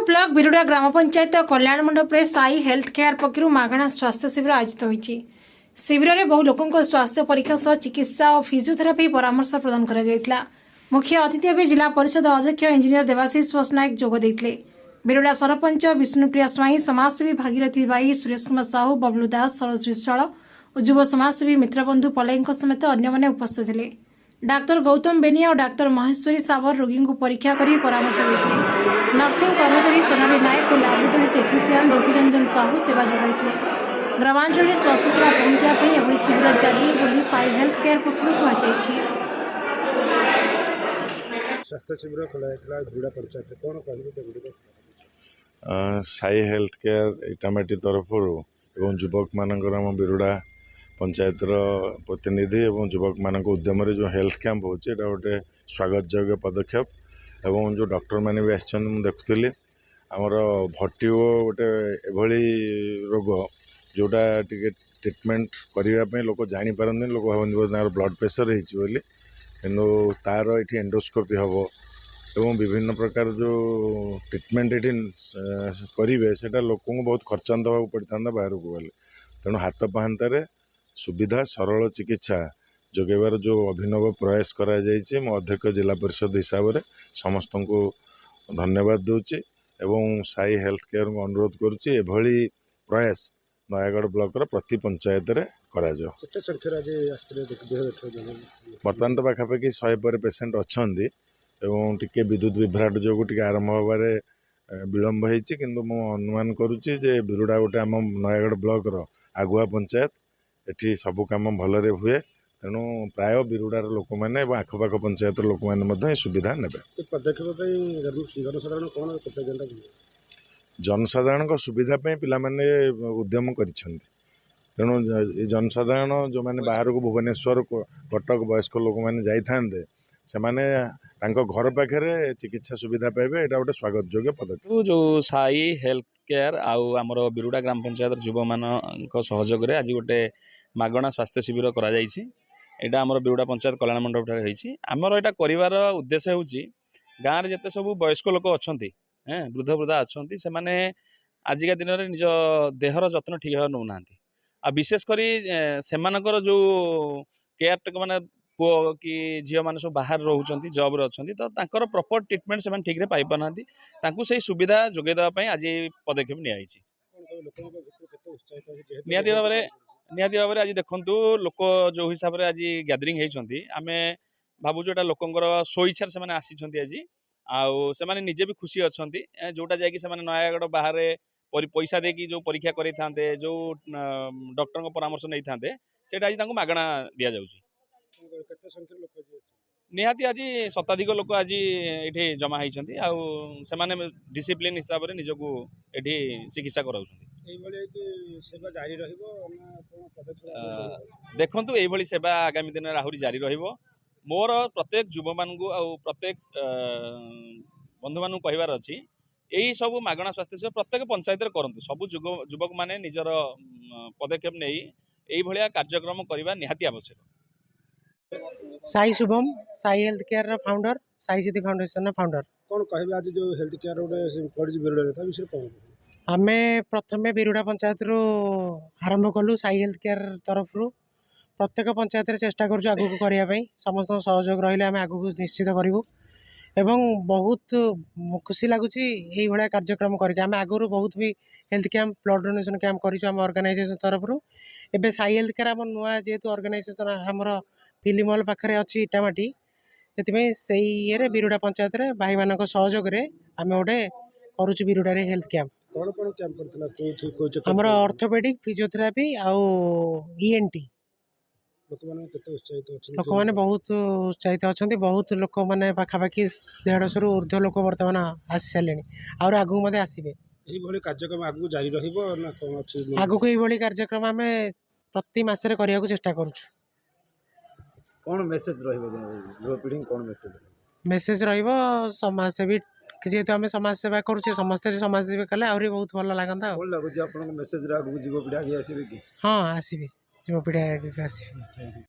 Block बिरुड़ा ग्राम पंचायत कल्याण मंडप Sai health care पक्षर मागणा स्वास्थ्य शिविर आयोजित होती। शिविर में बहु लोकों स्वास्थ्य परीक्षा सह चिकित्सा और फिजियोथेरापी परामर्श प्रदान करा। मुख्य अतिथि भाव जिला परिषद अध्यक्ष इंजीनियर देवाशीष पट्टनायक जोग देते। बिरुड़ा सरपंच विष्णुप्रिया स्वाई, समाजसेवी भागीरथी बाई, सुरेश कुमार साहू, बबलू दास, सरोज विश्वाल और युव समाजसेवी मित्रबंधु पलई समेत अन्य उपस्थित थे। डाक्तर गौतम बेनिया और डाक्तर महेश्वरी सावर रोगी को परीक्षा कर परामर्श देते। नर्सिंग कर्मचारी सोनाली नायक और लाबोरेटरी टेक्नीशियन ज्योतिरंजन साहू सेवा जोगाई। ग्रामांचल स्वास्थ्य सेवा पहुंचाई शिविर जारी बोली साई हेल्थ केयर पक्षर कहुई। स्वास्थ्य शिविर खोला बिरुड़ा पंचायत कौन कह साई हेल्थ केयर इटामाटी तरफ एवं युवक मानकर आम बिरुड़ा पंचायतर प्रतिनिधि एवं युवक मान उद्यम जो हेल्थ कैंप होचे गोटे स्वागत योग्य पदक्षेप। एवं जो डॉक्टर मैंने भी आम देखुली आमर भट्टिओ गोटे एभली रोग जोटा टी ट्रिटमेंट करने लोक जापारती लोक भाई ब्लड प्रेशर होली किंतु तार ये एंडोस्कोपी हम एवं विभिन्न प्रकार जो ट्रिटमेंट ये करेंगे से लोक बहुत खर्चांत होगा पड़ता बाहर को गले। तेणु हाथ पाहांतारे सुविधा सरल चिकित्सा जोगेबार जो अभिनव प्रयास करा जायछि मो अध्यक्ष जिला परिषद हिसाब से समस्त को धन्यवाद दूची एवं साई हेल्थ केयर को अनुरोध करुच्ची एभली प्रयास नयागढ़ ब्लॉक प्रति पंचायत रे करा जाओ। बर्तमान तो पाखापाखि 100 पर पेसेंट अच्छा एवं टिके विद्युत विभ्राट जो टिके आरंभ होबार विलम्ब होती किंतु मु अनुमान करुच्ची जे बिरुड़ा गोटे आम नयागढ़ ब्लॉक आगुआ पंचायत एठी सबु काम भलरे हुए। तेणु प्राय बिरुड़ार लोक मैंने आखपाख पंचायत लोक मैंने सुविधा ने जनसाधारण सुविधा पिला माने उद्यम करिसेंती। तेणु जनसाधारण जो मैंने बाहर को भुवनेश्वर कटक वयस्क लोक मैंने जाइए से माने तांको घर पाखे चिकित्सा सुविधा पाइबे एटा गोटे स्वागत योग्य पदक्षेप। जो साई हेल्थ केयर आमर बिरुड़ा ग्राम पंचायत युव मान सहयोग आज गोटे मागणा स्वास्थ्य शिविर करा जायछि। एटा आमर बिरुड़ा पंचायत कल्याण मंडप ठारे आमर एटा करिवार उद्देश्य होछि गाँव जिते सब वयस्क लोक अच्छी वृद्ध वृद्धा अच्छा से माने आजिका दिन में निज देहर जत्न ठीक भाव नौ ना आ विशेषकर सेमानकर जो केयर माने पुओ कि झील मैंने सब बाहर रोचे जब रे अच्छा तो तांकर प्रॉपर ट्रीटमेंट से ठीक रे पाई पाना से सुविधा जोगे देवाई आज पदक्षेप निहाती भाव आज देखु लोक जो हिसाब से आज गैदरिंग होती आम भावुँ एटा लोकंर स्वेच्छार से आसी आज आउ से निजे भी खुशी अच्छा जोटा जा नयागढ़ बाहर पैसा देकी जो परीक्षा करते जो डॉक्टर परामर्श नहीं था आज मागणा दि जाऊँगी। निहाती आज शताधिक लोक आज ये जमा होती आने डिसिप्लिन हिसाब से निजक ये चिकित्सा कराऊँ। देखु ये सेवा आगामी दिन में आहरी जारी रहिबो। मोर प्रत्येक युव मान प्रत्येक बंधु मान कहबार अच्छी यही सब मागणा स्वास्थ्य सेवा प्रत्येक पंचायत करूँ सबू युवक मैंने निजर पदक्षेप नहीं यही कार्यक्रम करने निहाती आवश्यक। Sai Shubham Sai health care founder Sai Siddhi foundation founder कौन कहबे आज जो हेल्थ केयर गोटे बिरुड़ा था विषय कौन आमे प्रथमे बिरुड़ा पंचायत रू आरंभ कलु साई हेल्थ केयर तरफ रू प्रत्येक पंचायत रे चेष्टा करूँ आगू को करने समस्त सहयोग रहिले आमे आगू को निश्चित करूँ एवं बहुत खुशी लगुच यही भाया कार्यक्रम करके आम आगुरी बहुत भी health camp blood donation camp करें ऑर्गेनाइजेशन तरफ एबे साई हेल्थ केयर आम नुआ जेहेतु ऑर्गेनाइजेशन आमर फिल्म हॉल पाखे अच्छी इटामाटी से ये बिरुड़ा पंचायत रे भाई मान सहयोग आम गोटे करुच बिरुड़ा हेल्थ कैंप कौन कौन कैंप करथिला आमर ऑर्थोपेडिक फिजियोथेरापी आउ ईएनटी लोक मैंने बहुत उत्साहित अच्छा बहुत लोक मैंने पाखापाखि 150 ऊर्ध्व लोक बर्तमान आसी सारे और आगू आसवे कार्यक्रम आगू जारी रहिबो ना कौन अछि आगू को यही कार्यक्रम आम प्रति मासरे करने को चेष्टा करूँ। कौन मेसेज रहिबो युवा पीढ़ी कौन मेसेज रहिबो समाजसेवी जेहेतु आम समाज सेवा करुचे समस्ते समाज सेवा कले आहरी बहुत भल लगता। कौन लागुच आपन मेसेज रा आगू युवा पीढ़ी आगे आसीबे कि हाँ आसवे युवा पीढ़ी आगे आसवे।